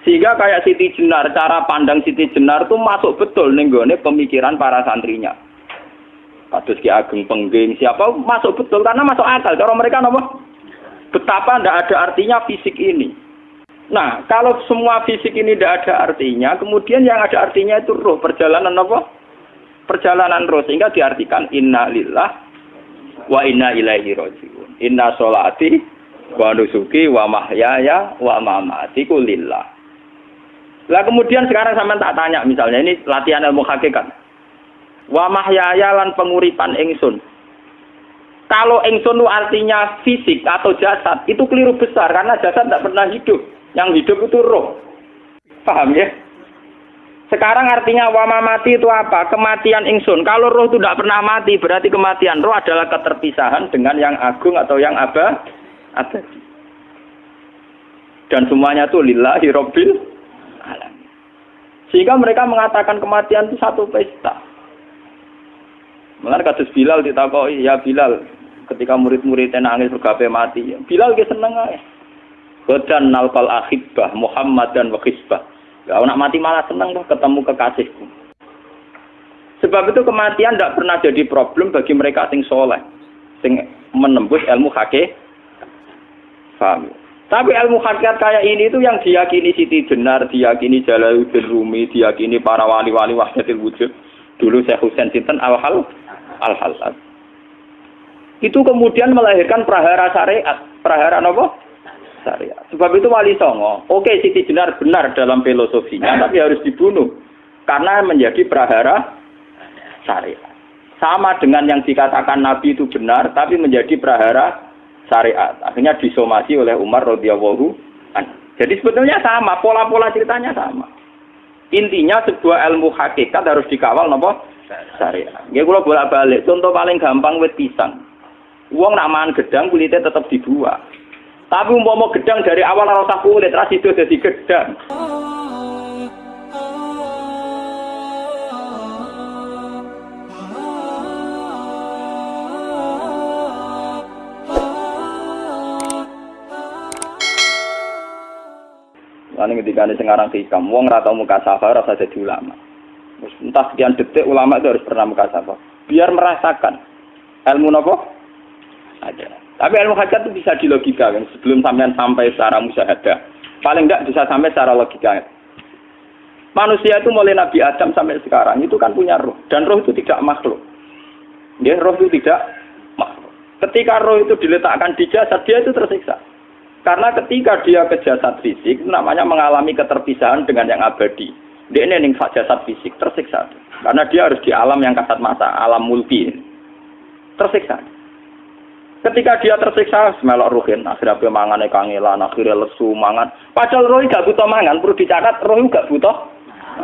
Sehingga kayak Siti Jenar, cara pandang Siti Jenar itu masuk betul ning gone pemikiran para santrinya. Kados Ki Ageng Pengging, siapa masuk betul karena masuk akal. Cara mereka napa? Betapa tidak ada artinya fisik ini. Nah, kalau semua fisik ini tidak ada artinya, kemudian yang ada artinya itu roh, perjalanan apa? Perjalanan roh, sehingga diartikan inna lillah wa inna ilaihi raji'un. Inna sholati wa nusuki wa mahyaya wa mamati lillah. Lah kemudian sekarang sampean tak tanya misalnya, ini latihan ilmu hakikat. Wa mahyaya lan penguripan ingsun. Kalau ingsun itu artinya fisik atau jasad, itu keliru besar karena jasad tidak pernah hidup. Yang hidup itu roh. Paham ya? Sekarang artinya wa mamati itu apa? Kematian ingsun. Kalau roh itu tidak pernah mati, berarti kematian roh adalah keterpisahan dengan yang agung atau yang abadi. Dan semuanya itu lillahi rabbil alamin. Sehingga mereka mengatakan kematian itu satu pesta. Mulane kados Bilal ditakoki, ya Bilal, ketika murid-muridnya nangis bergape mati, Bilal ge seneng ae. Badan nalqal ahibbah Muhammad dan wa hisbah. Ya nak mati malah seneng tuh ketemu kekasihku. Sebab itu kematian tidak pernah jadi problem bagi mereka sing soleh, sing menembus ilmu hakikat. Paham? Tapi ilmu hakikat kayak ini itu yang diyakini Siti Jenar, diyakini Jalaluddin Rumi, diyakini para wali-wali wahdatul wujud. Dulu Syekh Husain Sinten Al-Halal. Itu kemudian melahirkan prahara syariat. Prahara apa? Syariat. Sebab itu Wali Songo, oke Siti Jenar benar dalam filosofinya, tapi harus dibunuh. Karena menjadi prahara syariat. Sama dengan yang dikatakan Nabi itu benar, tapi menjadi prahara syariat. Akhirnya disomasi oleh Umar radhiyallahu anhu. Jadi sebetulnya sama, pola-pola ceritanya sama. Intinya sebuah ilmu hakikat harus dikawal napa? Syariat. Nggih kula bolak-balik, contoh paling gampang wit pisang. Wong nak mangan gedang kulitnya tetap dibuang. Tapi umpama gedang dari awal ora usah kulit, ra sido dadi gedang. Lalu ketika ini sekarang hikam, wong rata muka safar rasa jadi ulama. Entah sekian detik ulama itu harus pernah muka safar. Biar merasakan ilmu nopo ada. Tapi ilmu hakikat itu bisa dilogikakan sebelum sampai secara musyahadah. Paling enggak bisa sampai secara logika. Manusia itu mulai Nabi Adam sampai sekarang itu kan punya roh. Dan roh itu tidak makhluk. Ya, roh itu tidak makhluk. Ketika roh itu diletakkan di jasad, dia itu tersiksa. Karena ketika dia ke jasad fisik, namanya mengalami keterpisahan dengan yang abadi. Dia ini ning jasad fisik, tersiksa. Karena dia harus di alam yang kasat mata, alam mulki. Tersiksa. Ketika dia tersiksa, semelok ruhin, akhirnya dia mangane kangelan, akhirnya lesu, mangan. Padahal roh gak butuh mangan, perlu dicatat, roh gak butuh.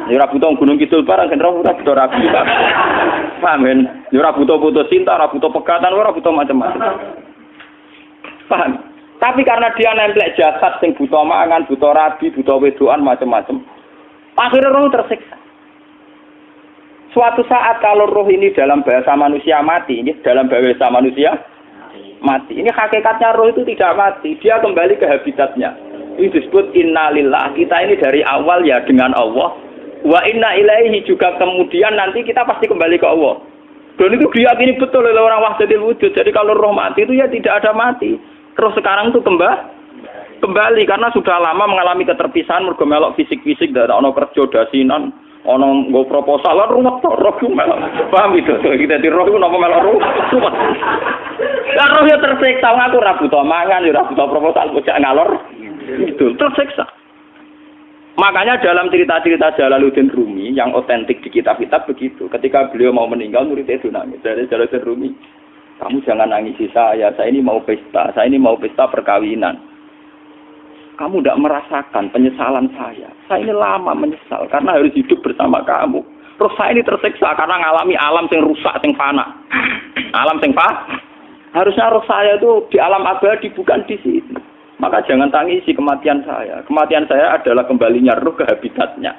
Ya ora butuh gunung kidul barang, kan roh ora butuh rabi. Paham kan? Ya ora butuh putus cinta, ora butuh pegatan, ora butuh macam-macam. Paham? Tapi karena dia nemplek jasad sing buta mangan, buta rabi, buta wedoan macam-macam. Akhirnya roh tersiksa. Suatu saat kalau roh ini dalam bahasa manusia mati, ini dalam bahasa manusia mati. Ini hakikatnya roh itu tidak mati, dia kembali ke habitatnya. Ini disebut innalillah. Kita ini dari awal ya dengan Allah. Wa inna ilaihi juga kemudian nanti kita pasti kembali ke Allah. Dan itu diyakini betul oleh orang wahdatul wujud. Jadi kalau roh mati itu ya tidak ada mati. Terus sekarang itu kembali karena sudah lama mengalami keterpisahan mergo melok fisik-fisik dak ono kerja dasinan, ono nggo proposal lan ruwet roh ku melok. Paham itu? Kita di roh ku napa melok ruwet. Lah roh ya tersiksa aku ora butuh mangan, ora butuh proposal bocah ngalor. Itu tersiksa. Makanya dalam cerita-cerita Jalaluddin Rumi yang otentik di kitab-kitab begitu. Ketika beliau mau meninggal muridnya itu nangis. Dari Jalaluddin Rumi, kamu jangan nangisi saya ini mau pesta perkawinan. Kamu tidak merasakan penyesalan saya ini lama menyesal karena harus hidup bersama kamu. Terus saya ini tersiksa karena ngalami alam yang rusak, yang fana. Alam yang fana. Harusnya roh saya itu di alam abadi, bukan di sini. Maka jangan tangisi kematian saya. Kematian saya adalah kembalinya roh ke habitatnya.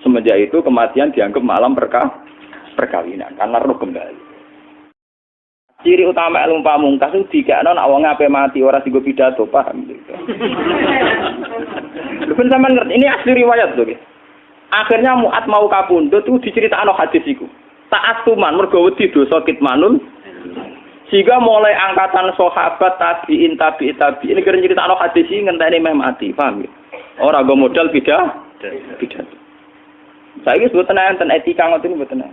Semenjak itu kematian dianggap malam perkawinan karena roh kembali. Ciri utama ilmu pamungkas itu dikakno nek wong ape mati ora dienggo pidato, paham gitu. Ben sampean ngerti ini asli riwayat lho. Akhirnya Mu'ad mau kapundhut itu diceritakno hadis iku. Taat tuman mergo wedi dosa kitmanul. Sehingga mulai angkatan sahabat tabi'in ini kira nyeritakno hadis iki ngenteni meh mati, paham ya? Ora go modal bidah. Saiki mboten enten etika ngoten mboten.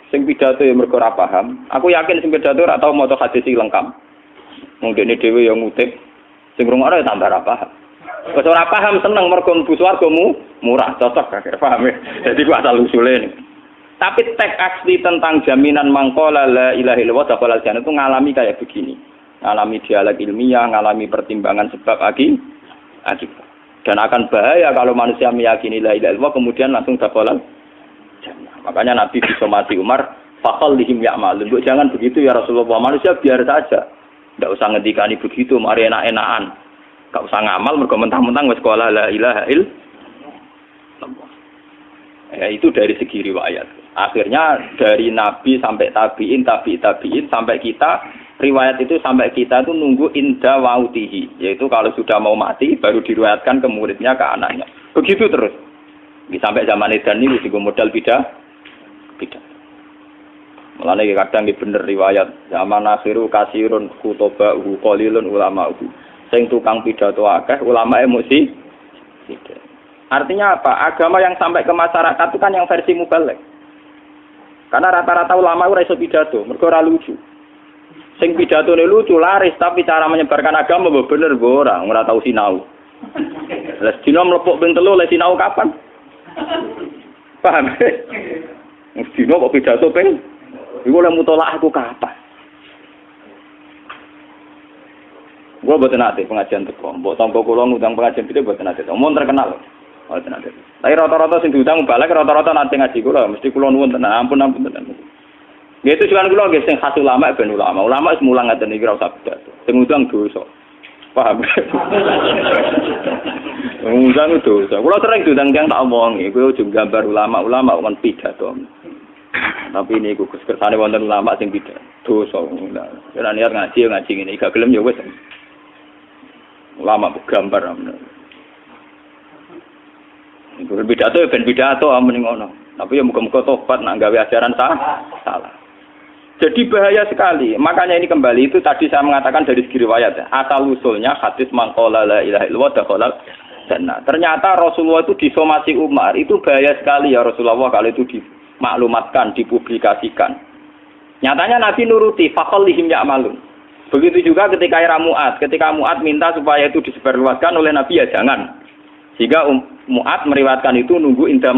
Sing pidato ya mergo ora paham. Aku yakin sing pidato ora tau maca hadis iki lengkap. Wong dene dhewe ya ngutip. Sing rungokno ya tambah ora paham. Wes ora paham seneng mergo mlebu swargamu murah cocok kakek paham ya. Jadi ku asal usule. Tapi teks asli tentang jaminan mangkola la ilaha illallah dakhalal jannah itu ngalami kayak begini. Ngalami dialog ilmiah, ngalami pertimbangan sebab akibat. Dan akan bahaya kalau manusia meyakini la ilaha illallah kemudian langsung dakhalal jannah. Makanya Nabi disomati Umar, faqallihim ya'malun. Jangan begitu ya Rasulullah. Manusia biar saja. Enggak usah ngendikani begitu, mari enak-enakan. Enggak usah ngamal mergo mentang-mentang wis sekolah la ilaha illallah. Ya itu dari segi riwayat. Akhirnya dari Nabi sampai tabi'in sampai kita, riwayat itu sampai kita itu nunggu inda wautihi, yaitu kalau sudah mau mati baru diriwayatkan ke muridnya, ke anaknya. Begitu terus. Sampai zaman edan ini juga modal bidah. Mulane kadang iki bener riwayat zaman akhiru kasirun kutoba qalilun ulama. Sing tukang pidato akeh, ulamae mesti tidak. Artinya apa? Agama yang sampai ke masyarakat itu kan yang versi mubalek. Karena rata-rata ulama ora iso pidato, mergo ora lucu. Sing pidatone lucu laris, tapi cara menyebarkan agama bener ora tau sinau. Lah dina mlepuk ping 3 le sinau kapan? Paham? Dina kok pidato ping iku le mutolaah aku kapan? Gua boten nate pengajian teko. Mbok tampa kula ngundang pengajian iki boten nate. Omong terkenal. Boten nate. Tapi rata-rata sing diundang balik rata-rata nate ngaji kula, mesti kula nuwun tenan. Ampun tenan. Nggih itu juan kula nggih sing khas ulama ben ulama. Ulama wis mulang ngaten iki ora usah pidato. Sing ngundang dosa. Paham? Ngundang dosa. Kula sering diundang tiyang tak omongi, kowe ojo gambar ulama kon pidato. Tapi ini ku kersane wonten ulama sing pidato. Dosa. Ora niat ngaji ngene, gak gelem ya wis. Ulama gambar amen. Iku pidato ben pidato amen ngono. Tapi ya muga-muga tobat nak gawe ajaran salah. Jadi bahaya sekali. Makanya ini kembali itu tadi saya mengatakan dari segi riwayat ya. Asal usulnya hadis mangqala la ilaha illallah dakhalal jannah. Ternyata Rasulullah itu disomasi Umar. Itu bahaya sekali ya Rasulullah kalau itu dimaklumatkan, dipublikasikan. Nyatanya Nabi nuruti faqallihim ya'malun. Begitu juga ketika era Mu'ad. Ketika Mu'ad minta supaya itu disebarluaskan oleh Nabi ya jangan. Sehingga Mu'ad meriwayatkan itu nunggu indah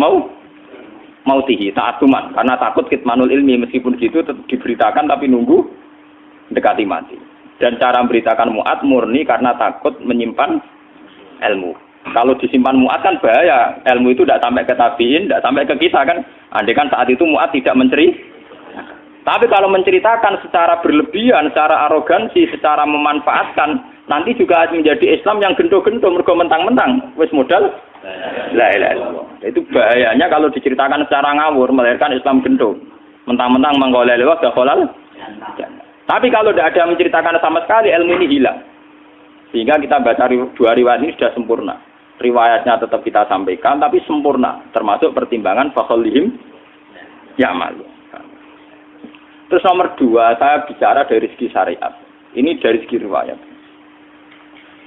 mautihi ta'atuman. Karena takut kitmanul ilmi. Meskipun gitu tetap diberitakan tapi nunggu dekati mati. Dan cara memberitakan Mu'ad murni karena takut menyimpan ilmu. Kalau disimpan Mu'ad kan bahaya. Ilmu itu tidak sampai ke tabi'in, tidak sampai ke kita kan. Andai kan saat itu Mu'ad tidak tapi kalau menceritakan secara berlebihan, secara arogansi, secara memanfaatkan, nanti juga menjadi Islam yang gento-gento, mergo mentang-mentang, wis modal, la ilaha illallah. Itu bahayanya kalau diceritakan secara ngawur, melahirkan Islam gento. Mentang-mentang mangko la ilaha illallah, tapi kalau tidak ada menceritakan sama sekali, ilmu ini hilang. Sehingga kita baca dua riwayat ini sudah sempurna. Riwayatnya tetap kita sampaikan, tapi sempurna. Termasuk pertimbangan fakhallihim ya'malu. Terus nomor 2, saya bicara dari segi syariat. Ini dari segi riwayat.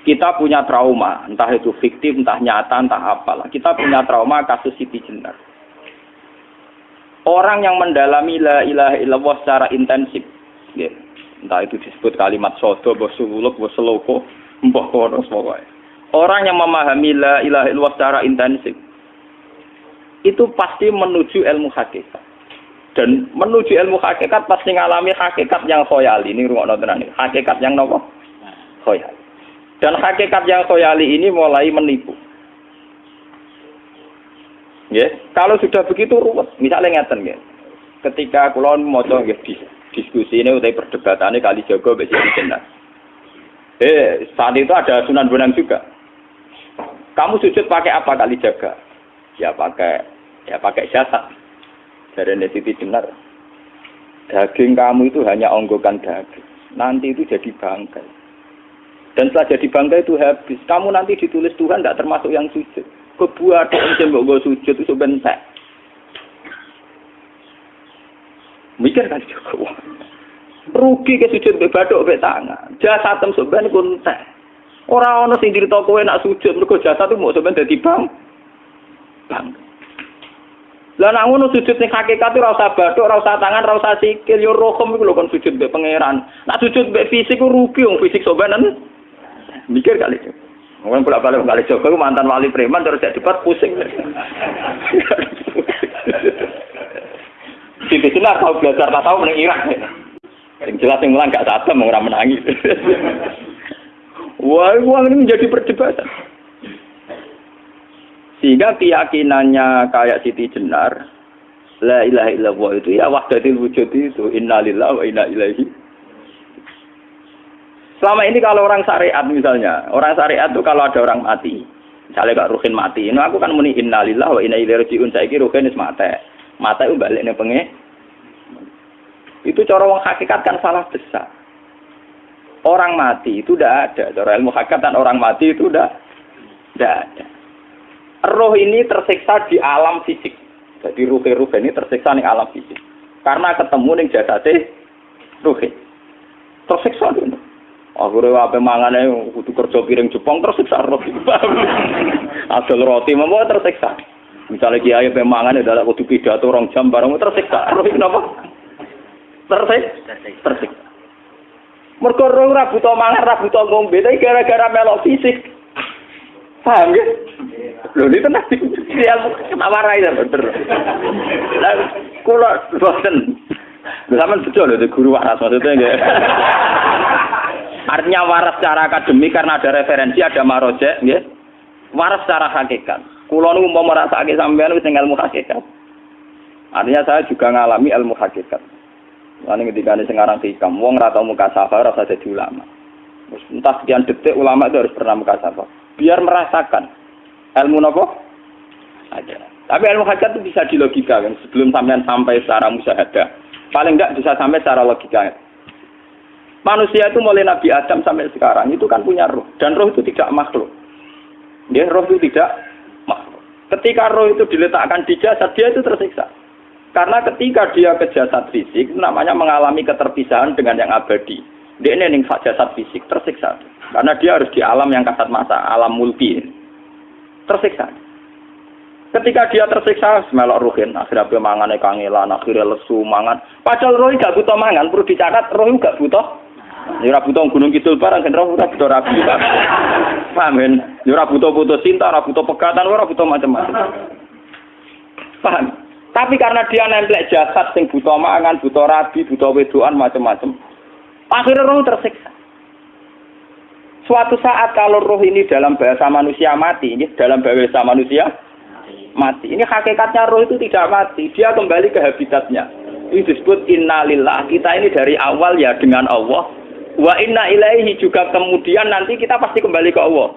Kita punya trauma, entah itu fiktif, entah nyata, entah apalah. Kita punya trauma kasus Siti Jenar. Orang yang mendalami la ilaha illallah secara intensif, ya, entah itu disebut kalimat sodo, bosuluk, boseloko, mbah kono pokoknya. Orang yang memahami la ilaha illallah secara intensif, itu pasti menuju ilmu hakikat. Dan menuju ilmu hakikat pasti ngalami hakikat yang khoyali. Ini rungokno tenan iki. Hakikat yang nopo? Khoyali. Dan hakikat yang khoyali ini mulai menipu. Nggih, kalau sudah begitu ruwet. Misalnya ngeten nggih. Ketika kula maca nggih diskusi ini utawa perdebatannya Kalijaga mbek Siti Jenar. Saat itu ada Sunan Bonang juga. Kamu sujud pakai apa Kalijaga? Ya pakai jasad. Dari Siti Jenar, daging kamu itu hanya onggokan daging. Nanti itu jadi bangkai. Dan setelah jadi bangkai itu habis. Kamu nanti ditulis Tuhan tidak termasuk yang sujud. Kebuat yang mbok sujud itu bentek. Mikir kan juga. Rugi ke sujud be bathuk be tangan. Jasatem sampean iku entek. Ora ana sing crita kowe nak sujud mergo jasad itu mau sampean dadi bang. Lah nek ngono sujud ning hakikat ora usah bathuk, ora usah tangan, ora usah sikil, yo rohem iku lho kon sujud be pangeran. Nak sujud be fisik ku rugi wong fisik sampean. Mikir kali itu. Mungkin bolak-balik kali Joko mantan wali preman terus jadi debat pusing. Siti Jenar tahu belajar tak tahu menang Irak. Yang jelas yang mulang gak satem orang menangis. Wah, uang ini menjadi perdebatan. Sehingga keyakinannya kayak Siti Jenar, la ilaha illallah itu ya wahdatul wujud itu, innalillahi wa inna ilaihi. Selama ini kalau orang syariat misalnya, orang syariat itu kalau ada orang mati, misalnya Kak Ruhin mati, ini aku kan muni innalillahi wa inna ilaihi raji'un, saiki Ruhin wis mati. Mati itu balik ning penge. Itu cara wong hakikat kan salah besar. Orang mati itu tidak ada. Cara ilmu hakikat dan orang mati itu tidak ada. Roh ini tersiksa di alam fisik. Jadi ruh ini tersiksa di alam fisik. Karena ketemu ning jasate ruh. Tersiksa itu. Akhirnya apa mangane kudu kerja piring Jepang tersiksa roh. Asal roti mau tersiksa. Misalnya kiai pemangan adalah kudu pidato 2 jam bareng tersiksa. Roh kenapa? Tersiksa. Mergo roh ora buta mangan, ora buta ngombe, tapi gara-gara melok fisik. Paham ya? Lho itu nanti kenapa rai bener. Lah kula boten. Sampeyan betul lho guru waras maksudnya nggih. Artinya waras secara akademik karena ada referensi, ada marojek, nggih. Waras secara hakikat. Kula niku umpama rasake sampeyan wis ilmu hakikat. Artinya saya juga ngalami ilmu hakikat. Lan ketika sing aran hikam, wong ora tau muka safar ora usah dadi ulama. Wis entah sekian detik ulama itu harus pernah muka safar. Biar merasakan ilmu napa? Ada. Tapi ilmu hakikat itu bisa dilogikakan sebelum sampean sampai secara musyahadah. Paling enggak bisa sampai secara logika. Manusia itu mulai Nabi Adam sampai sekarang itu kan punya roh. Dan roh itu tidak makhluk. Ya, roh itu tidak makhluk. Ketika roh itu diletakkan di jasad, dia itu tersiksa. Karena ketika dia ke jasad fisik, itu namanya mengalami keterpisahan dengan yang abadi. Dia ini jasad fisik, tersiksa. Karena dia harus di alam yang kasat mata, alam mulki. Tersiksa. Ketika dia tersiksa, semelok ruhin, akhirnya dia mangannya kangelan, akhirnya lesu, mangan. Padahal roh gak butuh mangan, perlu dicatat, roh gak butuh. Ya ora butuh gunung kidul barang kan ora butuh rabi. Paham kan? Ya ora butuh putus cinta, ora butuh pegatan, ora butuh macam-macam. Paham? Tapi karena dia nemplek jasad sing butuh mangan, butuh rabi, butuh wedoan macam-macam. Akhirnya roh tersiksa. Suatu saat kalau roh ini dalam bahasa manusia mati, ini dalam bahasa manusia mati. Ini hakikatnya roh itu tidak mati, dia kembali ke habitatnya. Ini disebut innalillah. Kita ini dari awal ya dengan Allah. Wa inna ilaihi juga kemudian nanti kita pasti kembali ke Allah.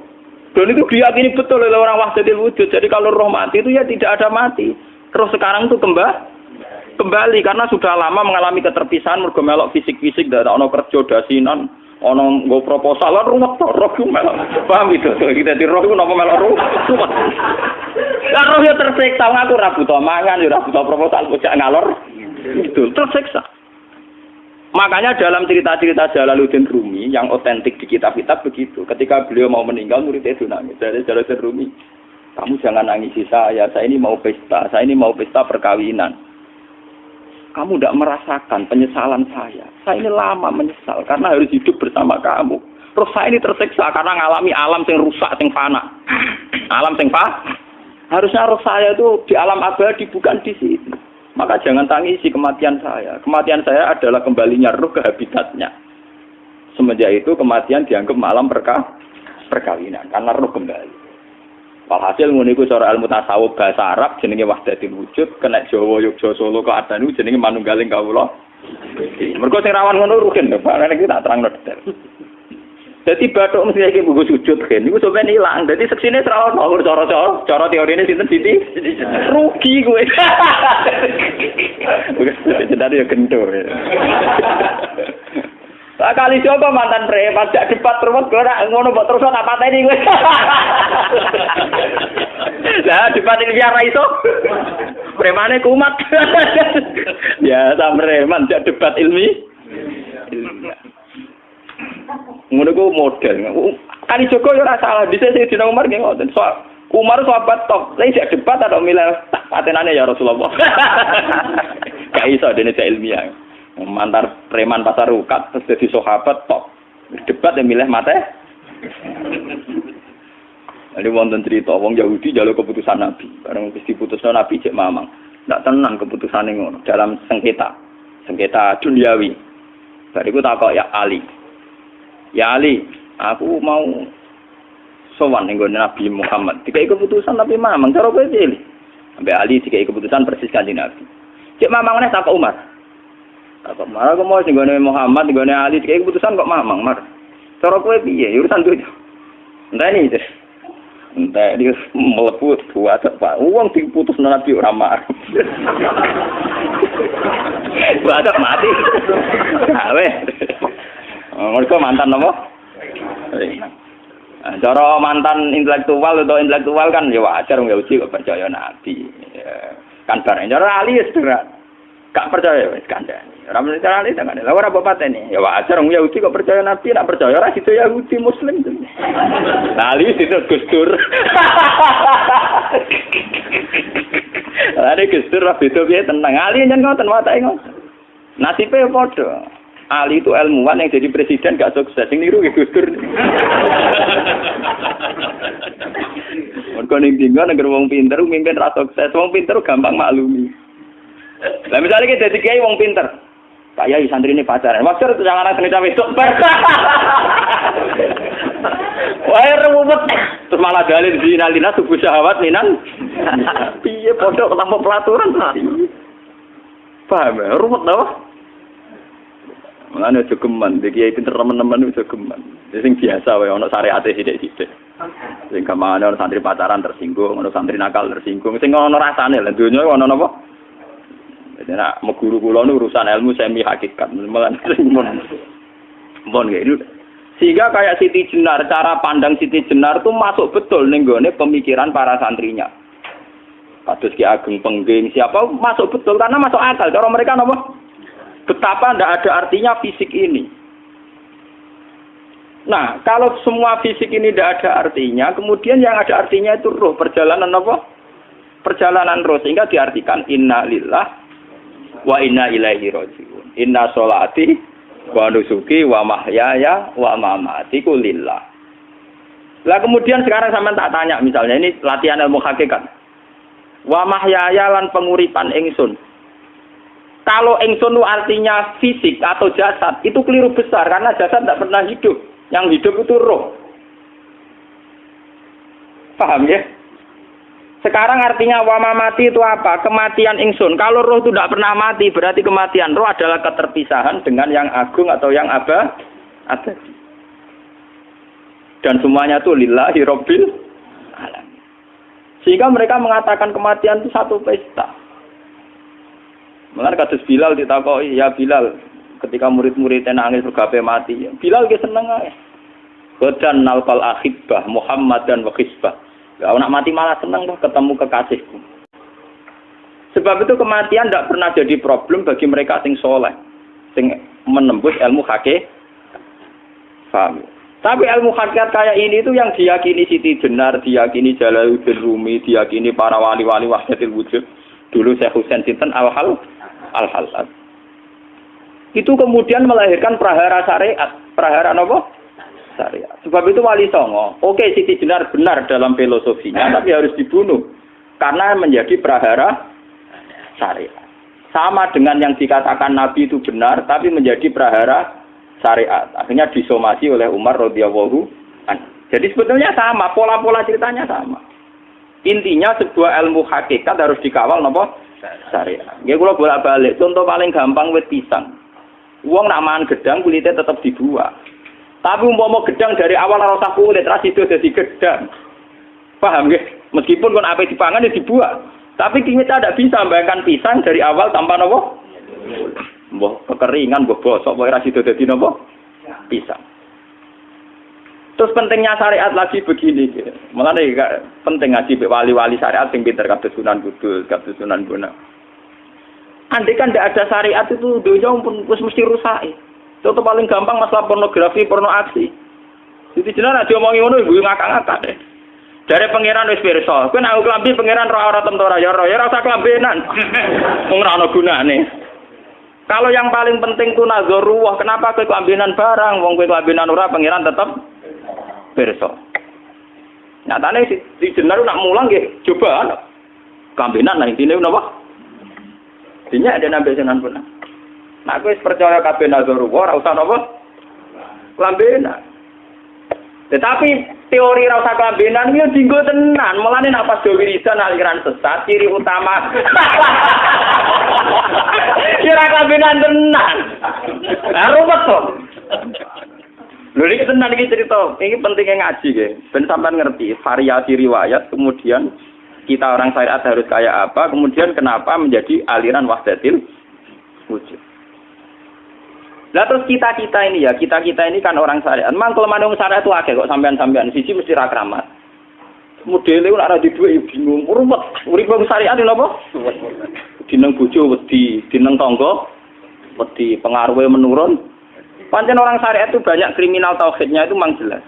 Dan itu diyakini betul oleh orang wahdatul wujud. Jadi kalau roh mati itu ya tidak ada mati. Roh sekarang itu kembali karena sudah lama mengalami keterpisahan mergo melok fisik-fisik dak ono kerja dasinan, ono nggo proposal ruwet roh ku melok. Paham itu? Kita di roh ku napa melok roh? Lah roh ya tersiksa aku ora butuh mangan, ora butuh proposal kok ngalor. Itu tersiksa. Makanya dalam cerita-cerita Jalaluddin Rumi yang otentik di kitab-kitab begitu. Ketika beliau mau meninggal, muridnya itu nangis. Dari Jalaluddin Rumi, kamu jangan nangisi saya ini mau pesta, perkawinan. Kamu tidak merasakan penyesalan saya. Saya ini lama menyesal karena harus hidup bersama kamu. Terus saya ini tersiksa karena ngalami alam yang rusak, yang fana. Alam yang fana. Harusnya roh saya itu di alam abadi, bukan di sini. Maka jangan tangisi kematian saya. Kematian saya adalah kembalinya roh ke habitatnya. Semenjak itu kematian dianggap malam perkawinan. Karena roh kembali. Walhasil nguniku cara ilmu tasawuf bahasa Arab jenenge wahdatul wujud. Kena Jawa, Yogyakarta, Solo, Keadaan jenenge manunggaling kawula. Mergo sing rawan ngono rugen. Pak iki tak terangno detail. Jadi batuk mesti iki buku sujud kan. Iku sampeyan ilang. Dadi seksine ora ono cara teorine sinten Siti. Rugi kowe. Wis jadi ya gendor. Lah kali Joko mantan preman jak debat terus kowe ora ngono mbok terus tak pateni kowe. Lah debat ini biar ra iso. Premane kumat. Ya sam preman jak debat ilmi. Ngono ku model. Kali Joko yo ora salah, dhisik Sayyidina Umar nggih ngoten. Umar sahabat top, lha jak debat atau milih tak patenane ya Rasulullah. Gak iso dene ilmiah. Mantar preman pasar rukat terus jadi sahabat top debat yang milih mate. Ada wonten cerita wong Yahudi njaluk keputusan Nabi bareng wis diputusno Nabi cek mamang ndak tenang keputusane ngono dalam sengketa duniawi. Bariku takok ya Ali aku mau sowan ning Nabi Muhammad dikai keputusan tapi mamang cara kowe pilih sampai Ali dikai keputusan persis kanjeng Nabi cek mamang meneh takok Umar. Apa marah aku mau singgone Muhammad, singgone Ali, kayak keputusan kok mamang mar. Cara kowe piye? Urusan duit. Entah ini, entah dia meleput buat apa? Uang diputus Nabi ora mar. Buat mati. Gawe. Mereka mantan apa? Cara mantan intelektual kan ya wajar wong Yahudi kok percaya Nabi. Kan bareng cara Ali ya sederhana. Gak percaya wis kandhani. Ora percaya Ali tenan. Lah ora bapatene. Ya wajar wong Yahudi kok percaya Nabi, nek percaya ora situ Yahudi Muslim. Lah Ali situ Gus Dur. Lah nek Gus Dur beda piye tenang. Ali nyen ngoten watake ngoten. Nasibe padha. Ali itu ilmuwan yang jadi presiden gak sukses. Sing niru Gus Dur. Mergo ning dinggo nek wong pinter mimpin ra sukses. Wong pinter gampang maklumi. Lah misalnya kita jadi kiai wong pinter, kayak santri ini pacaran, maksud itu jangan anak cerita besok ber. Wah ruwet, terus malah dalil zinalina subuh syahwat minan. Piye pondok tanpa pelaturan paham ya, ruwet tau. Mana jogeman, dia kiai pinter teman-teman itu jogeman. Sing biasa wae ono syariate sithik-sithik. Sing kamane ono santri pacaran tersinggung, ono santri nakal tersinggung, sing ono rasane lha donya ono napa? Nek meguru kula nu urusan ilmu semi hakikat. Mon gitu. Sehingga kayak Siti Jenar, cara pandang Siti Jenar itu masuk betul ning gone pemikiran para santrinya. Kados Ki Ageng Pengging siapa masuk betul karena masuk akal. Cara mereka napa? Betapa ndak ada artinya fisik ini. Nah, kalau semua fisik ini ndak ada artinya, kemudian yang ada artinya itu ruh, perjalanan apa? Perjalanan roh, sehingga diartikan inna lillah wa inna ilaihi raji'un. Inna sholati wa nusuki wa mahyaya wa mamati ku lillah. Lah kemudian sekarang sampean tak tanya misalnya ini latihan ilmu hakikat. Wa mahyaya lan penguripan ingsun. Kalau ingsun itu artinya fisik atau jasad, itu keliru besar karena jasad tidak pernah hidup. Yang hidup itu roh. Paham ya? Sekarang artinya wama mati itu apa? Kematian ingsun. Kalau roh itu tidak pernah mati, berarti kematian roh adalah keterpisahan dengan yang agung atau yang abadi. Dan semuanya itu lillahi rabbil alamin. Sehingga mereka mengatakan kematian itu satu pesta. Mulane kados Bilal ditakoki, ya Bilal, ketika murid-muridnya nangis bergape mati, Bilal ge seneng ae. Godan nalqal ahibbah Muhammad dan wa hisbah. Kalau nak mati malah senang tuh ketemu kekasihku. Sebab itu kematian tidak pernah jadi problem bagi mereka sing soleh, sing menembus ilmu hakikat. Paham? Tapi ilmu hakikat kayak ini itu yang diyakini Siti Jenar, diyakini Jalaluddin Rumi, diyakini para wali-wali wahdatul wujud. Dulu Syekh Husain Sinten Al-Halal. Itu kemudian melahirkan prahara syariat. Prahara apa? Syariat. Sebab itu Wali Songo, oke Siti Jenar benar dalam filosofinya, tapi harus dibunuh karena menjadi prahara syariat. Sama dengan yang dikatakan Nabi itu benar, tapi menjadi prahara syariat. Akhirnya disomasi oleh Umar radhiyallahu anhu. Jadi sebetulnya sama, pola-pola ceritanya sama. Intinya sebuah ilmu hakikat harus dikawal napa? Syariat. Nggih kula bolak-balik, contoh paling gampang wit pisang. Wong nak mangan gedang kulitnya tetap dibuang. Tapi umpama gedang dari awal ora usah kulit, ra sido dadi gedang. Paham nggih? Meskipun kon ape dipangan ya dibuang. Tapi kita tidak bisa membayangkan pisang dari awal tanpa napa? Mbah kekeringan, mbah bosok, mbah ra sido dadi napa? pisang. Terus pentingnya syariat lagi begini, malah penting ngaji wali-wali syariat yang pinter kados Sunan Kudus, kados Sunan Bonang. Andai kan tidak ada syariat itu dunia pun mesti rusak. Contoh paling gampang masalah pornografi, porno aksi. Jadi jenar ada omongi ngono ibu ngakak-ngakak deh. Dari pangeran wis pirsa, kowe nek aku klambi pangeran ora tem ora ya ora usah klambenan. Wong ora ana gunane. Kalau yang paling penting ku nazarullah, kenapa kowe klambenan barang, wong kowe klambenan ora pangeran tetep pirsa. Nyatane di jenar nak mulang nggih coba klambenan lah intine napa? Dinya ada nabi Sunan Bonang. Nah kowe percaya kabeh nazarullah ora usah napa? Klambenan. Tetapi teori ra usah klambenan iki dinggo tenan. Mulane nek pas do wiridan aliran sesat ciri utama. Kira klambenan tenan. Lah ruwet to. Lho iki tenan iki cerita. Iki pentingnya ngaji nggih. Ben sampean ngerti variasi riwayat, kemudian kita orang syariat harus kayak apa, kemudian kenapa menjadi aliran wahdatil wujud. Lah terus kita ini ya, kita ini kan orang syariat. Memang kelemahan orang syariat itu akeh kok sampean-sampean. Siji mesti ra kramat. Modele ora di duwe bingung, ruwet. Urip wong syariat lho apa? Dineng bojo wedi, dineng tangga wedi, pengaruhe menurun. Pancen orang syariat itu banyak kriminal tauhidnya itu memang jelas.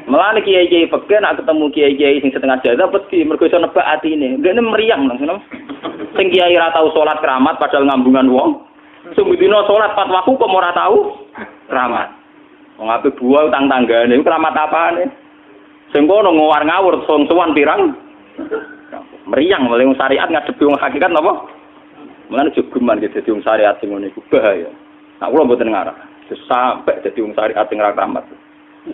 Melane kiai-kiai peken nak ketemu kiai-kiai sing setengah jaga wedi mergo iso nebak atine. Ndekne meriang langsung. Sing kiai ra tau salat keramat padahal ngambungan wong. Sungguh dino sholat 4 waktu kok ora tahu keramat. Wong ape buah utang tanggane iku keramat apane? Sing kono ngawur-ngawur sowan pirang. Meriang oleh syariat ngadepi wong hakikat napa? Mulane jogeman gitu dadi wong syariat sing ngene iku bahaya. Nah kula mboten ngarah. Sampai dadi wong syariat sing ra keramat.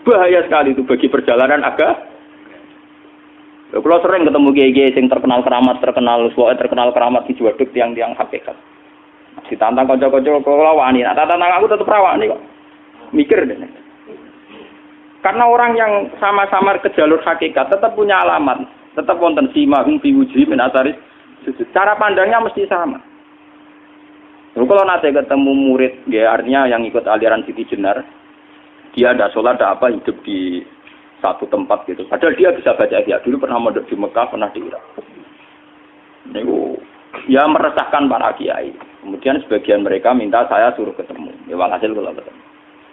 Bahaya sekali itu bagi perjalanan agama. Kalau sering ketemu kiai-kiai sing terkenal keramat di Juwaduk tiang-tiang hakikat. Ditantang kanca-kanca kula wani, nak tantang aku tetep ra wani kok. Mikir deh. Karena orang yang sama-sama ke jalur hakikat tetap punya alamat, tetap wonten simahum biwujuhi min asaris sujud. Cara pandangnya mesti sama. Kalau nanti ketemu murid, ya artinya yang ikut aliran Siti Jenar, dia ada sholat, ada apa, hidup di satu tempat gitu. Padahal dia bisa baca ihya. Dulu pernah mondok di Mekah, pernah di Irak. Itu ya meresahkan para kiai. Kemudian sebagian mereka minta saya suruh ketemu. Ya walhasil kalau ketemu.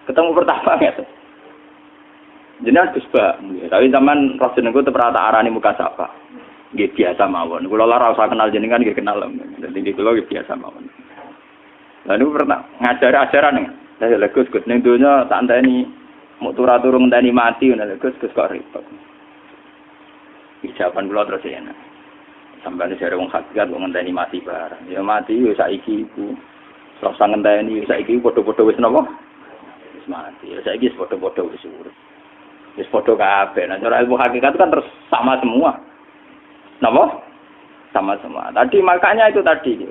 Ketemu pertama gitu. Jenengan Gus Ba, tapi zaman roh jenengku teu pernah tak arani muka sapa. Nggih biasa mawon. Kula ora usah kenal jenengan nggih kenal. Dadi kula nggih biasa mawon. Lah niku pernah ngajari ajaran. Lah Gus ning donya tak enteni mau turu-turu ngenteni mati ngono Gus kok repot. Jawaban kula terus enak. Sampai jare wong hakikat wong ngenteni mati barang. Ya mati yo saiki iku. Rasa ngenteni saiki padha-padha wis napa? Wis mati. Ya saiki wis padha-padha wis urip. Wis padha kabeh. Nah cara ilmu hakikat itu kan terus sama semua. Napa? Sama semua. Tadi makanya itu tadi.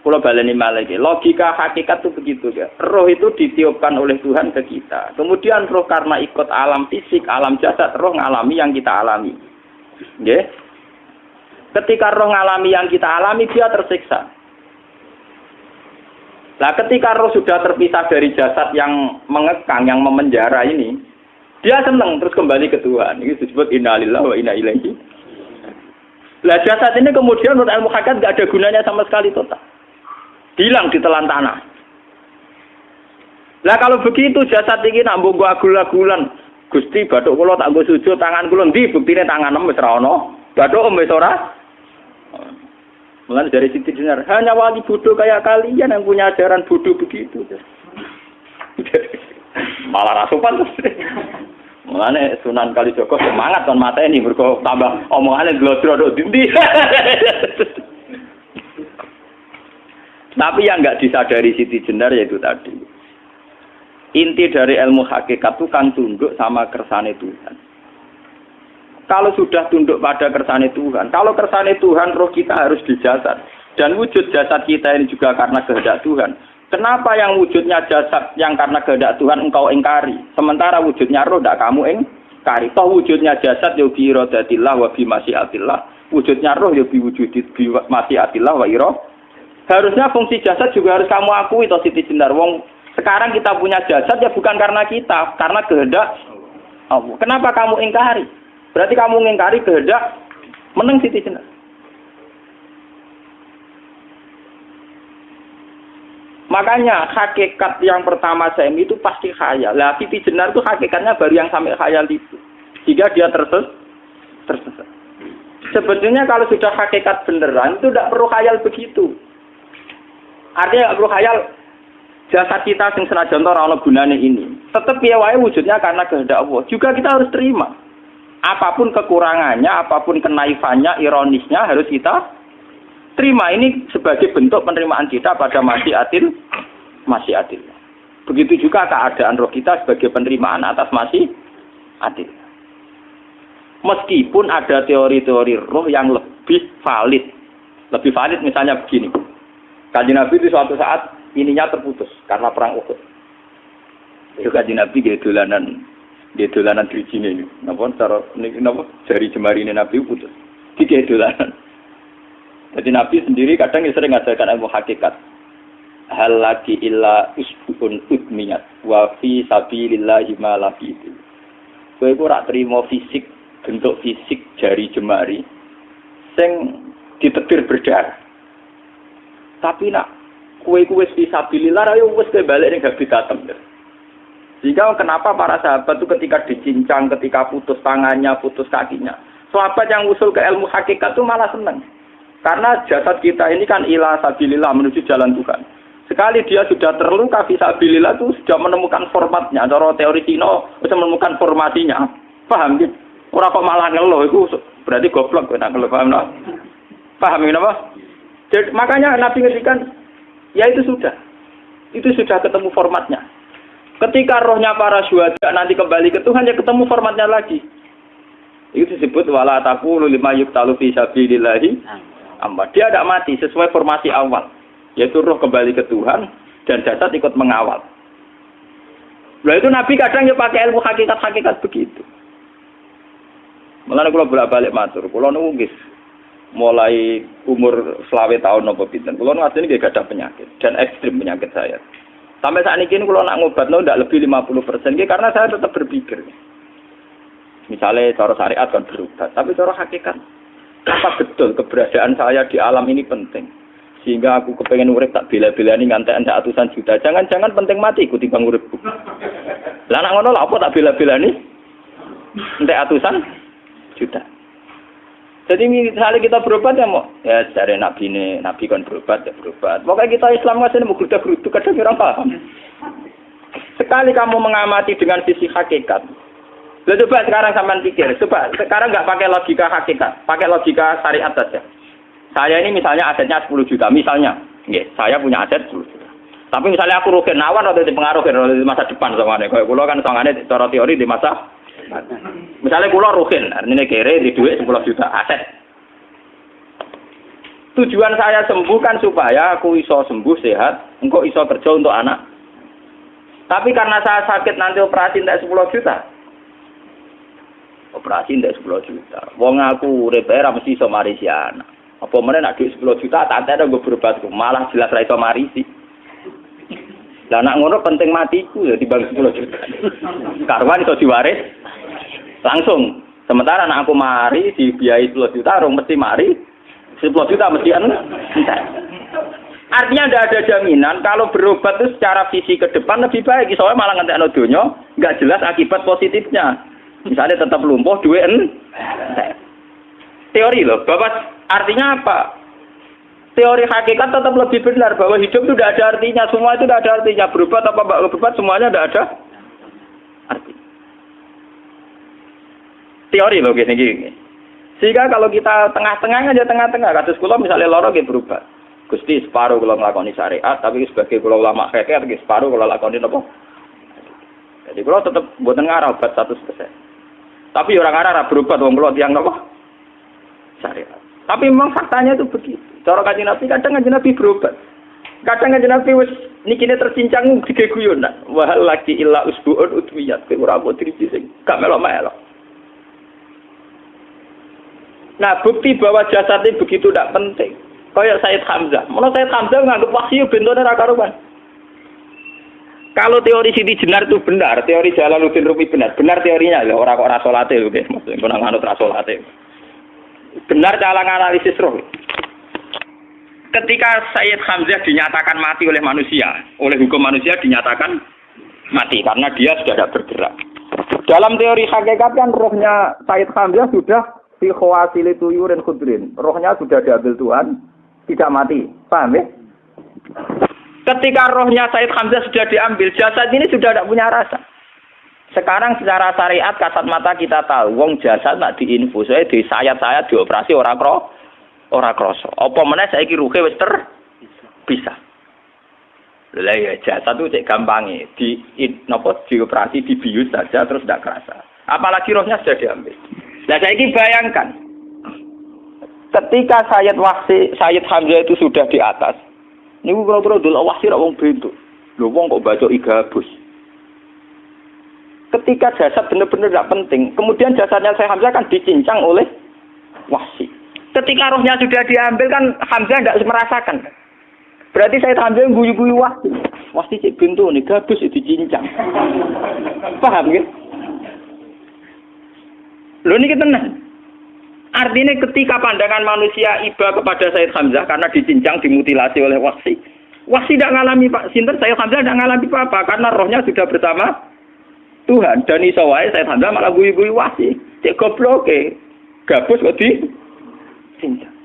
Kalau baleni malih logika hakikat itu begitu ya. Roh itu ditiupkan oleh Tuhan ke kita. Kemudian roh karena ikut alam fisik, alam jasad, roh ngalami yang kita alami. Nggih. Ketika roh ngalami yang kita alami, dia tersiksa. Nah, ketika roh sudah terpisah dari jasad yang mengekang, yang memenjara ini, dia senang terus kembali ke Tuhan. Ini disebut inna lillahi wa inna ilaihi. Lah jasad ini kemudian menurut ilmu hakikat tidak ada gunanya sama sekali total. Hilang di telan tanah. Lah kalau begitu jasad ini nak mbok agul-agulan. Gusti bathuk kula tak nggo sujud tangan kula ndi buktine tanganem wis ra ono. Bathuk wis ora. Mulane dari Siti Jenar, hanya wali bodoh kayak kalian yang punya ajaran bodoh begitu. Malah rasupan terus. Mulane Sunan Kalijaga semangat kon mateni mergo tambah omongane glodro ndi. Tapi yang enggak disadari Siti Jenar yaitu tadi. Inti dari ilmu hakikat itu kan tunduk sama kersane Tuhan. Kalau sudah tunduk pada kersane Tuhan, kalau kersane Tuhan roh kita harus di jasad. Dan wujud jasad kita ini juga karena kehendak Tuhan. Kenapa yang wujudnya jasad yang karena kehendak Tuhan engkau ingkari? Sementara wujudnya roh tidak kamu ingkari. Toh wujudnya jasad ya bi iradatillah wa bi masyiatillah. Wujudnya roh ya bi wujudi bi masyiatillah wa irah. Harusnya fungsi jasad juga harus kamu akui toh Siti Jenar. Wong Sekarang kita punya jasad ya bukan karena kita, karena kehendak Allah. Kenapa kamu ingkari? Berarti kamu ingkari kehendak meneng Siti Jenar. Makanya hakikat yang pertama saya itu pasti khayal. Lah Siti Jenar itu hakikatnya baru yang sampai khayal itu. Jika dia tersesat. Sebetulnya kalau sudah hakikat beneran itu tidak perlu khayal begitu. Artinya tidak perlu khayal jasad kita sing senajan ora ana gunane ini. Tetap ya wae wujudnya karena kehendak Allah. Juga kita harus terima. Apapun kekurangannya, apapun kenaifannya, ironisnya harus kita terima. Ini sebagai bentuk penerimaan kita pada masyiatil. Begitu juga keadaan roh kita sebagai penerimaan atas masyiatil. Meskipun ada teori-teori roh yang lebih valid. Lebih valid misalnya begini. Kanjeng Nabi itu suatu saat ininya terputus karena perang Uhud. Itu Kanjeng Nabi dia dolanan drijine ini. Napa jari jemari ini Nabi putus. Dia dolanan. Jadi Nabi sendiri kadang sering ngajarkan ilmu hakikat. Hal lagi illa usbun udmiyat wa fi sabilillahi ma lafitu. Kowe ora trimo fisik, bentuk fisik jari jemari sing ditetir berdarah. Tapi nak kowe wis fisabilillah ayo wis balik ning habitatem. Sehingga kenapa para sahabat itu ketika dicincang, ketika putus tangannya, putus kakinya, sahabat yang usul ke ilmu hakikat itu malah senang. Karena jasad kita ini kan ila sabilillah menuju jalan Tuhan. Sekali dia sudah terluka fisabilillah itu sudah menemukan formatnya. Cara teori Cina sudah menemukan formasinya. Paham gitu? Ora kok malah ngeluh itu berarti goblok kok ngeluh, paham no? Paham kenapa? Jadi makanya Nabi ngertikan ya itu sudah ketemu formatnya. Ketika rohnya para syuhada nanti kembali ke Tuhan ya ketemu formatnya lagi. Itu disebut wala taqulu lima yuqtalu fi sabilillahi amma. Dia tidak mati sesuai formasi awal, yaitu roh kembali ke Tuhan dan jasad ikut mengawal. Lah itu Nabi kadang ya pakai ilmu hakikat begitu. Mulane kula bolak-balik matur, kula niku nggih mulai umur 20 tahun napa pinten. Kula nu asline nggih gadah penyakit dan ekstrim penyakit saya. Sampai saat ini kula nak ngobatno ndak lebih 50% nggih karena saya tetap berpikir. Misalnya cara syariat kan berobat, tapi cara hakikat apa betul keberadaan saya di alam ini penting. Sehingga aku kepengen urip tak bela-belani ngantek endak atusan juta. Jangan-jangan penting mati ikut timbang uripku. Lah nak ngono lha apa tak bela-belani? Entek atusan juta. Jadi misalnya kita berobat ya mau ya dari nabi kan berobat ya berobat. Pokoknya kita Islam masih mau geruda-gerudu kadang orang paham. Sekali kamu mengamati dengan sisi hakikat. Lalu coba sekarang sampean pikir, coba sekarang nggak pakai logika hakikat, pakai logika syariat saja. Saya ini misalnya asetnya 10 juta, misalnya, saya punya aset 10 juta. Tapi misalnya aku rugi nawar atau dipengaruhi di masa depan soalnya. Kalau kulo kan soalnya cara teori di masa misalnya kulo rugi, artinya kere di duit 10 juta aset. Tujuan saya sembuh kan supaya aku iso sembuh sehat, engkau iso kerja untuk anak. Tapi karena saya sakit nanti operasi tidak 10 juta. Operasi ndak 10 juta. Wong aku repair mesti iso marisi anak. Apa meneh nek dhuwit 10 juta tak ada nggo berobatku, malah jelas ra iso marisi. Lah nek ngono penting matiku ya dibanding 10 juta. Karwan iso diwaris langsung. Sementara nek aku mari dibiayai 10 juta rong mesti mari 10 juta mesti entek. Artinya tidak ada jaminan kalau berobat itu secara fisik ke depan lebih baik. Soalnya malah ngentekno donya enggak jelas akibat positifnya. Misalnya tetap lumpuh, duit teori loh, Bapak artinya apa? Teori hakikat tetap lebih benar bahwa hidup itu tidak ada artinya, semua itu tidak ada artinya. Berobat apa enggak berobat semuanya tidak ada arti. Teori loh gini. Sehingga kalau kita tengah-tengahnya aja tengah-tengah, kasus kula misalnya loro nggih berobat. Gusti separuh kula nglakoni syariat, tapi sebagai kula ulama fikih separuh kula lakoni apa? Jadi kula tetap mboten ngarah obat 100%. Tapi orang Arab berobat wong kula tiyang napa? Syariat. Tapi memang faktanya itu begitu. Cara Kanjeng Nabi kadang Kanjeng Nabi berobat. Kadang Kanjeng Nabi wis nikine tercincang dige guyonan. Wa laki illa usbuun utwiyat. Ora apa driji sing gak melok-melok. Nah, bukti bahwa jasad itu begitu tidak penting. Kayak Sayyid Hamzah. Menurut Sayyid Hamzah nganggep wahyu bentone ra karuan. Kalau teori Siti Jenar itu benar, teori Jalaluddin Rumi benar teorinya lho, ora kok ora salate lho nggih, maksudnya pun nganut ra salate. Benar cara analisis roh. Ketika Sayyid Hamzah dinyatakan mati oleh manusia, oleh hukum manusia dinyatakan mati karena dia sudah tidak bergerak. Dalam teori hakikat kan rohnya Sayyid Hamzah sudah fi khawasili tuyurin khudrin. Rohnya sudah diambil Tuhan, tidak mati. Paham ya? Ketika rohnya Sayyid Hamzah sudah diambil, jasad ini sudah tidak punya rasa. Sekarang secara syariat kasat mata kita tahu, wong jasad nak diinfus, di sayat-sayat dioperasi ora kroso. Apa meneh saiki ruhe wis bisa. Lah ya jasad itu cek gampange, dioperasi dibius saja terus tidak kerasa. Apalagi rohnya sudah diambil. Nah saiki bayangkan, ketika Sayyid Hamzah itu sudah di atas, niku kira-kira dul wahsi ra wong bentuk. Lho wong kok baca igabus. Ketika jasad benar-benar tidak penting, kemudian jasadnya Sayyid Hamzah kan dicincang oleh wahsi. Ketika rohnya sudah diambil kan Hamzah tidak merasakan. Berarti Sayyid Hamzah guyu-guyu wahsi. Wahsi cek bentuk nih gabus dicincang. Paham ya? Lho niki tenan. Artinya ketika pandangan manusia iba kepada Sayyid Hamzah karena dicincang, dimutilasi oleh wahsi. Wahsi tidak mengalami sinten, Sayyid Hamzah tidak mengalami apa-apa karena rohnya sudah bersama Tuhan. Dan iso wae Sayyid Hamzah malah guyu-guyu wahsi. Cek goblok gabus kok dicincang.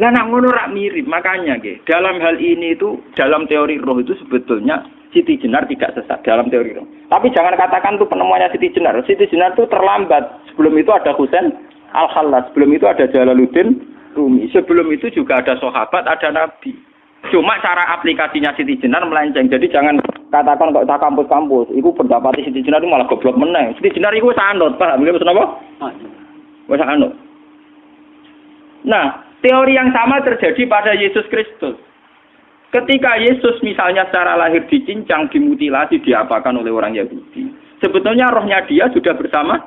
Lah nak ngono rak mirip, makanya dalam hal ini itu dalam teori roh itu sebetulnya Siti Jenar tidak sesat dalam teori roh. Tapi jangan katakan itu penemuannya Siti Jenar. Siti Jenar itu terlambat. Sebelum itu ada Husain Al-Khallas, sebelum itu ada Jalaluddin Rumi, sebelum itu juga ada sahabat, ada nabi. Cuma cara aplikasinya Siti Jenar melenceng. Jadi jangan katakan kok tak kampus-kampus. Iku pendapat Siti Jenar itu malah goblok meneng. Siti Jenar itu sanut, paham nggih maksud apa? Wis anut. Nah, teori yang sama terjadi pada Yesus Kristus. Ketika Yesus misalnya secara lahir dicincang, dimutilasi, diapakan oleh orang Yahudi. Sebetulnya rohnya dia sudah bersama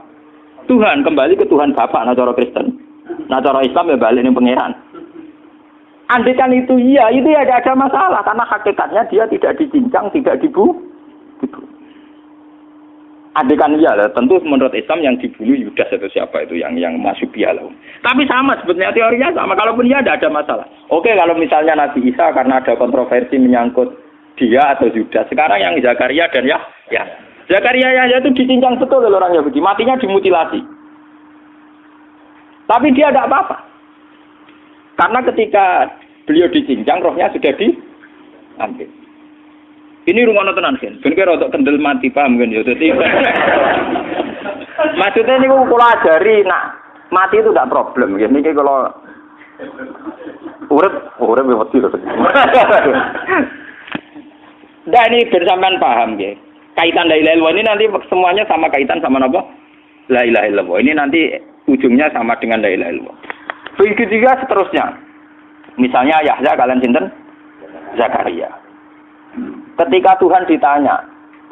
Tuhan, kembali ke Tuhan Bapa, nah cara Kristen. Nah cara Islam ya balik ning pangeran. Andaikan itu iya, itu ya ada masalah karena hakikatnya dia tidak dicincang, tidak dibunuh. Andaikan iya, tentu menurut Islam yang dibunuh Yudas atau siapa itu yang masuk bialau. Tapi sama sebetulnya teorinya sama. Kalaupun iya ada masalah. Oke, kalau misalnya Nabi Isa karena ada kontroversi menyangkut dia atau Yudas. Sekarang yang Zakaria dan ya. Zakaria itu dicincang betul oleh orang Yahudi. Matinya dimutilasi. Tapi dia tidak apa-apa. Karena ketika beliau dicincang, rohnya sudah diambil. Ini rungono tenan kan. Ben kira untuk kendel mati paham kan ya. Dadi maksudnya niku kula ajari nak mati itu tidak problem nggih. Niki kalau urip wedi lho. Dan ini bersamaan paham nggih. Kaitan la ilaha illallah ini nanti semuanya sama kaitan sama apa? La ilaha illallah. Ini nanti ujungnya sama dengan la ilaha illallah. Begitu juga seterusnya. Misalnya Yahya kalian sinten? Zakaria. Ketika Tuhan ditanya,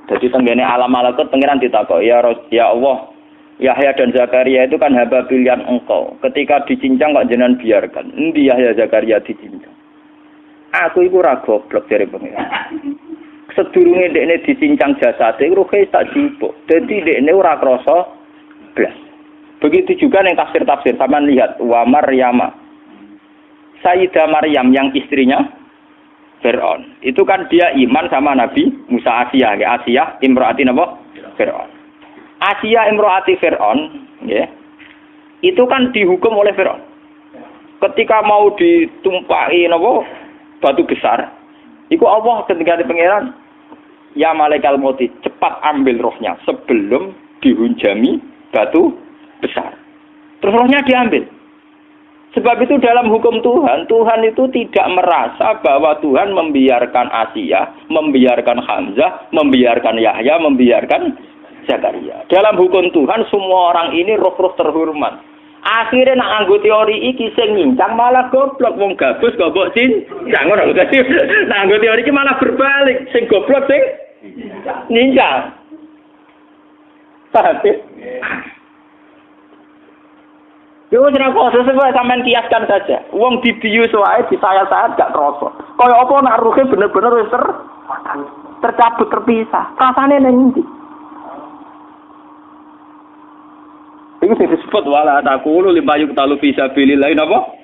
jadi tenggene alam malakut pangeran ditakok, ya Allah, Yahya dan Zakaria itu kan hamba pilihan engkau. Ketika dicincang kok jenengan biarkan. Endi Yahya Zakaria dicincang? Aku iku ora goblok jare pangeran. Sedurunge dekne dicincang jasade ruhe tak jupuk. Dadi dekne ora krasa blas. Begitu juga yang tafsir-tafsir sampean lihat wa Maryama. Sayyidah Maryam yang istrinya Fir'aun. Itu kan dia iman sama Nabi Musa Asiyah. Asiyah imro'ati apa? Fir'aun. Asiyah imro'ati Fir'aun. Ya. Itu kan dihukum oleh Fir'aun. Ketika mau ditumpahi batu besar. Itu Allah ketika di pangeran. Ya malaikal mauti. Cepat ambil rohnya. Sebelum dihunjami batu besar. Terus rohnya diambil. Sebab itu dalam hukum Tuhan itu tidak merasa bahwa Tuhan membiarkan Asiyah, membiarkan Hamzah, membiarkan Yahya, membiarkan Zakaria. Dalam hukum Tuhan semua orang ini roh-roh terhormat. Akhirnya nak anggo teori iki sing nyincang malah goblok wong gabus kok mbok cincang ngono lho. Nah anggo teori iki malah berbalik, sing goblok sing nyincang. Paham? Yo ora kok sesuai sampean kiaskan saja. Wong dibius wae disayat-sayat gak krasa. Kaya apa nak ruhe bener-bener wis tercabut, terpisah. Rasane ning ndi? Iku sing disebut wala taqulu lima yuqtalu fi sabilillah napa?